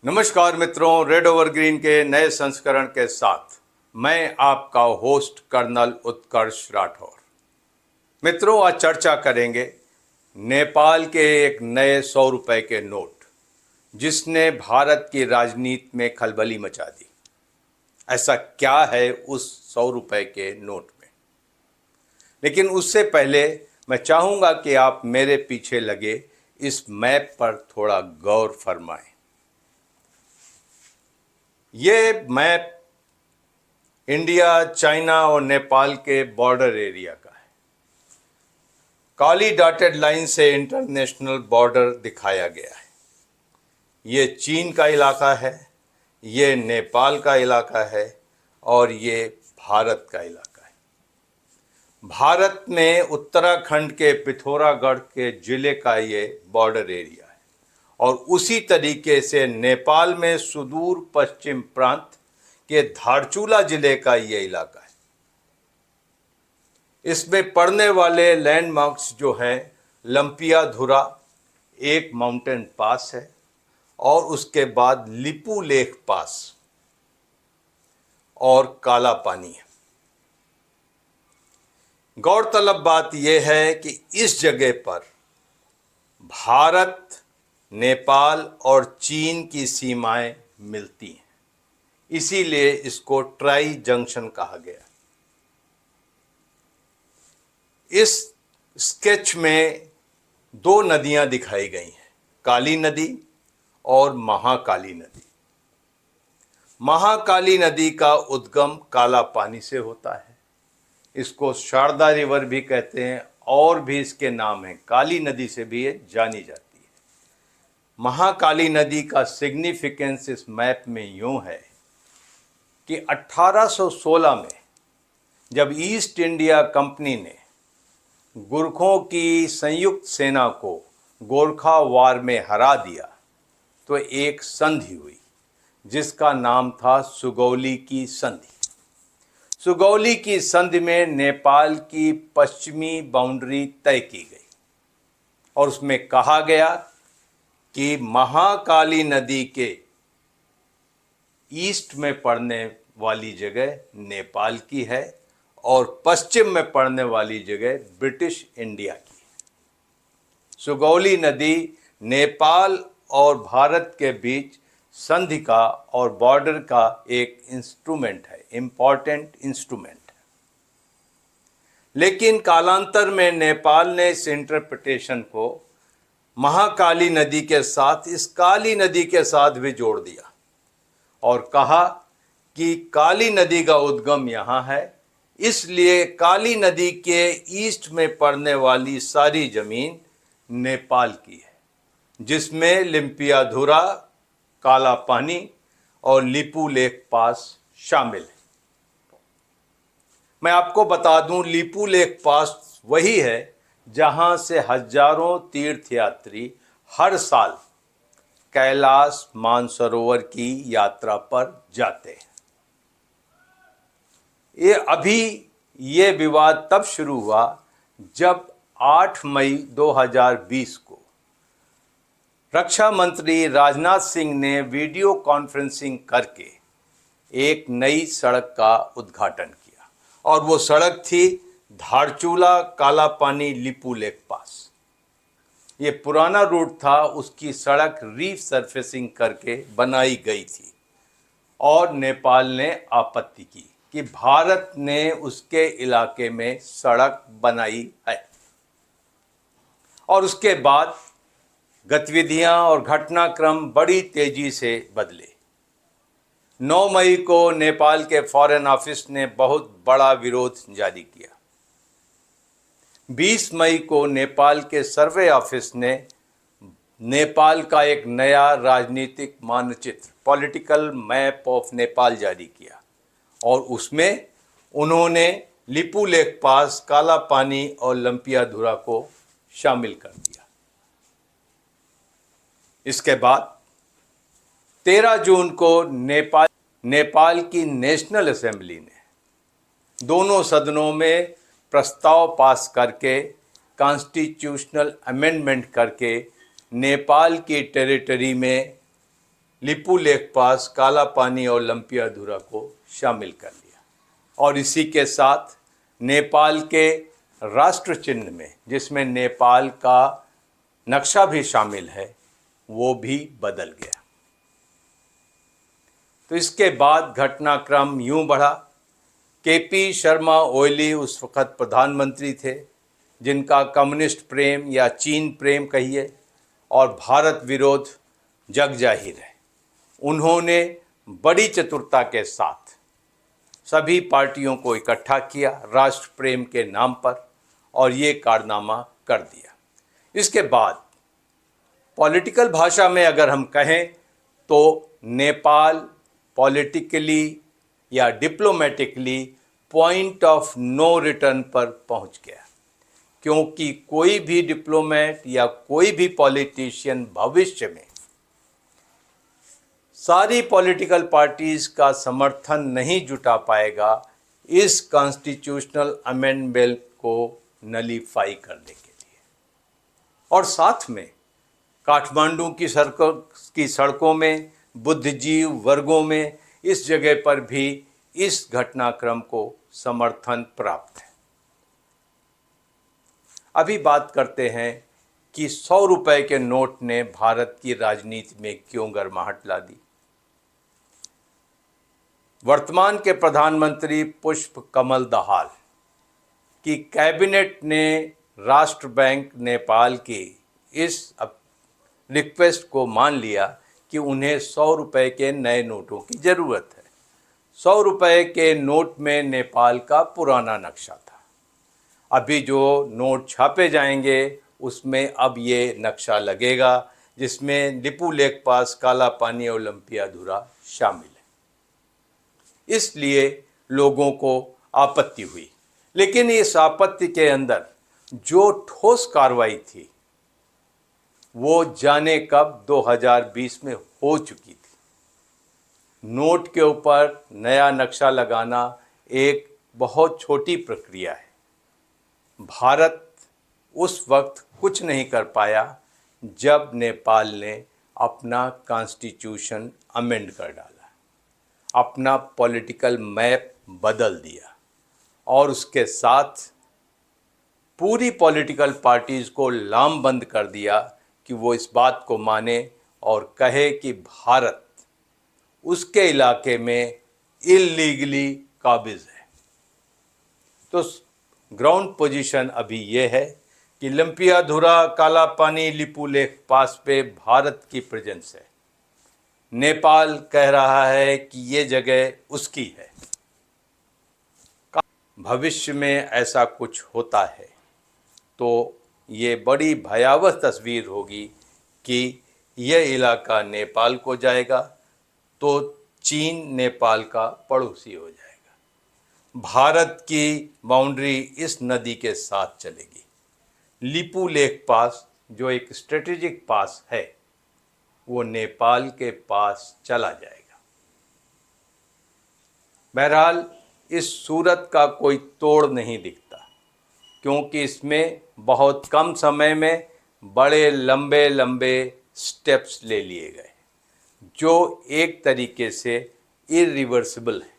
नमस्कार मित्रों, red over green के नए संस्करण के साथ मैं आपका होस्ट कर्नल उत्कर्ष राठौर। मित्रों, आज चर्चा करेंगे नेपाल के एक नए 100 रुपए के नोट जिसने भारत की राजनीति में खलबली मचा दी। ऐसा क्या है उस 100 रुपए के नोट में? लेकिन उससे पहले मैं चाहूँगा कि आप मेरे पीछे लगे इस मैप पर थोड़ा गौर फरमाएं। ये मैप इंडिया, चाइना और नेपाल के बॉर्डर एरिया का है। काली डॉटेड लाइन से इंटरनेशनल बॉर्डर दिखाया गया है। ये चीन का इलाका है, ये नेपाल का इलाका है और ये भारत का इलाका है। भारत में उत्तराखंड के पिथौरागढ़ के जिले का ये बॉर्डर एरिया है और उसी तरीके से नेपाल में सुदूर पश्चिम प्रांत के धारचूला जिले का ये इलाका है। इसमें पड़ने वाले लैंडमार्क्स जो हैं, लंपियाधुरा एक माउंटेन पास है और उसके बाद लिपू लेक पास और काला पानी है। गौरतलब बात यह है कि इस जगह पर भारत, नेपाल और चीन की सीमाएं मिलती हैं, इसीलिए इसको ट्राई जंक्शन कहा गया। इस स्केच में दो नदियां दिखाई गई हैं, काली नदी और महाकाली नदी। महाकाली नदी का उद्गम काला पानी से होता है। इसको शारदा रिवर भी कहते हैं और भी इसके नाम हैं। काली नदी से भी ये जानी जाती है। महाकाली नदी का सिग्निफिकेंस इस मैप में यूं है कि 1816 में जब ईस्ट इंडिया कंपनी ने गुरखों की संयुक्त सेना को गोरखा वार में हरा दिया तो एक संधि हुई जिसका नाम था सुगौली की संधि। सुगौली की संधि में नेपाल की पश्चिमी बाउंड्री तय की गई और उसमें कहा गया कि महाकाली नदी के ईस्ट में पड़ने वाली जगह नेपाल की है और पश्चिम में पड़ने वाली जगह ब्रिटिश इंडिया की है। सुगौली नदी नेपाल और भारत के बीच संधि का और बॉर्डर का एक इंस्ट्रूमेंट है, इंपॉर्टेंट इंस्ट्रूमेंट है। लेकिन कालांतर में नेपाल ने इस इंटरप्रिटेशन को महाकाली नदी के साथ, इस काली नदी के साथ भी जोड़ दिया और कहा कि काली नदी का उद्गम यहाँ है, इसलिए काली नदी के ईस्ट में पड़ने वाली सारी जमीन नेपाल की है, जिसमें लिम्पियाधुरा, काला पानी और लिपू लेक पास शामिल है। मैं आपको बता दूं, लिपू लेक पास वही है जहां से हजारों तीर्थयात्री हर साल कैलाश मानसरोवर की यात्रा पर जाते हैं। ये विवाद तब शुरू हुआ जब 8 मई 2020 को रक्षा मंत्री राजनाथ सिंह ने वीडियो कॉन्फ्रेंसिंग करके एक नई सड़क का उद्घाटन किया और वो सड़क थी धारचूला काला पानी लिपू लेक पास। ये पुराना रूट था, उसकी सड़क रीसर्फेसिंग करके बनाई गई थी और नेपाल ने आपत्ति की कि भारत ने उसके इलाके में सड़क बनाई है। और उसके बाद गतिविधियां और घटनाक्रम बड़ी तेजी से बदले। 9 मई को नेपाल के फॉरेन ऑफिस ने बहुत बड़ा विरोध जारी किया। 20 मई को नेपाल के सर्वे ऑफिस ने नेपाल का एक नया राजनीतिक मानचित्र, पॉलिटिकल मैप ऑफ नेपाल जारी किया और उसमें उन्होंने लिपू लेक पास, काला पानी और लंपियाधुरा को शामिल कर दिया। इसके बाद 13 जून को नेपाल की नेशनल असेंबली ने दोनों सदनों में प्रस्ताव पास करके, कॉन्स्टिट्यूशनल अमेंडमेंट करके नेपाल की टेरिटरी में लिपू लेक पास, काला पानी और लंपियाधुरा को शामिल कर लिया। और इसी के साथ नेपाल के राष्ट्र चिन्ह में, जिसमें नेपाल का नक्शा भी शामिल है, वो भी बदल गया। तो इसके बाद घटनाक्रम यूं बढ़ा। केपी शर्मा ओली उस वक़्त प्रधानमंत्री थे, जिनका कम्युनिस्ट प्रेम या चीन प्रेम कहिए और भारत विरोध जग जाहिर है। उन्होंने बड़ी चतुरता के साथ सभी पार्टियों को इकट्ठा किया राष्ट्र प्रेम के नाम पर, और ये कारनामा कर दिया। इसके बाद पॉलिटिकल भाषा में अगर हम कहें तो नेपाल पॉलिटिकली या diplomatically point of no return पर पहुंच गया, क्योंकि कोई भी डिप्लोमेट या कोई भी पॉलिटिशियन भविष्य में सारी पॉलिटिकल पार्टीज का समर्थन नहीं जुटा पाएगा इस कॉन्स्टिट्यूशनल अमेंडमेंट को नलीफाई करने के लिए। और साथ में काठमांडू की सड़कों में, बुद्धिजीव वर्गों में, इस जगह पर भी इस घटनाक्रम को समर्थन प्राप्त है। अभी बात करते हैं कि 100 रुपए के नोट ने भारत की राजनीति में क्यों गर्माहट ला दी। वर्तमान के प्रधानमंत्री पुष्प कमल दाहाल की कैबिनेट ने राष्ट्र बैंक नेपाल की इस रिक्वेस्ट को मान लिया कि उन्हें 100 रुपए के नए नोटों की ज़रूरत है। 100 रुपए के नोट में नेपाल का पुराना नक्शा था। अभी जो नोट छापे जाएंगे उसमें अब ये नक्शा लगेगा, जिसमें लिपू लेक पास, काला पानी और लंपियाधुरा शामिल है। इसलिए लोगों को आपत्ति हुई, लेकिन इस आपत्ति के अंदर जो ठोस कार्रवाई थी वो जाने कब 2020 में हो चुकी थी। नोट के ऊपर नया नक्शा लगाना एक बहुत छोटी प्रक्रिया है। भारत उस वक्त कुछ नहीं कर पाया जब नेपाल ने अपना कॉन्स्टिट्यूशन अमेंड कर डाला, अपना पॉलिटिकल मैप बदल दिया, और उसके साथ पूरी पॉलिटिकल पार्टीज़ को लामबंद कर दिया कि वो इस बात को माने और कहे कि भारत उसके इलाके में इल्लीगली काबिज़ है। तो ग्राउंड पोजीशन अभी ये है कि लंपियाधुरा, काला पानी, लिपू लेक पास पे भारत की प्रेजेंस है। नेपाल कह रहा है कि ये जगह उसकी है। भविष्य में ऐसा कुछ होता है तो ये बड़ी भयावह तस्वीर होगी कि यह इलाका नेपाल को जाएगा तो चीन नेपाल का पड़ोसी हो जाएगा। भारत की बाउंड्री इस नदी के साथ चलेगी। लिपू लेक पास जो एक स्ट्रेटेजिक पास है वो नेपाल के पास चला जाएगा। बहरहाल इस सूरत का कोई तोड़ नहीं दिखता, क्योंकि इसमें बहुत कम समय में बड़े लंबे लंबे स्टेप्स ले लिए गए जो एक तरीके से इरिवर्सिबल है।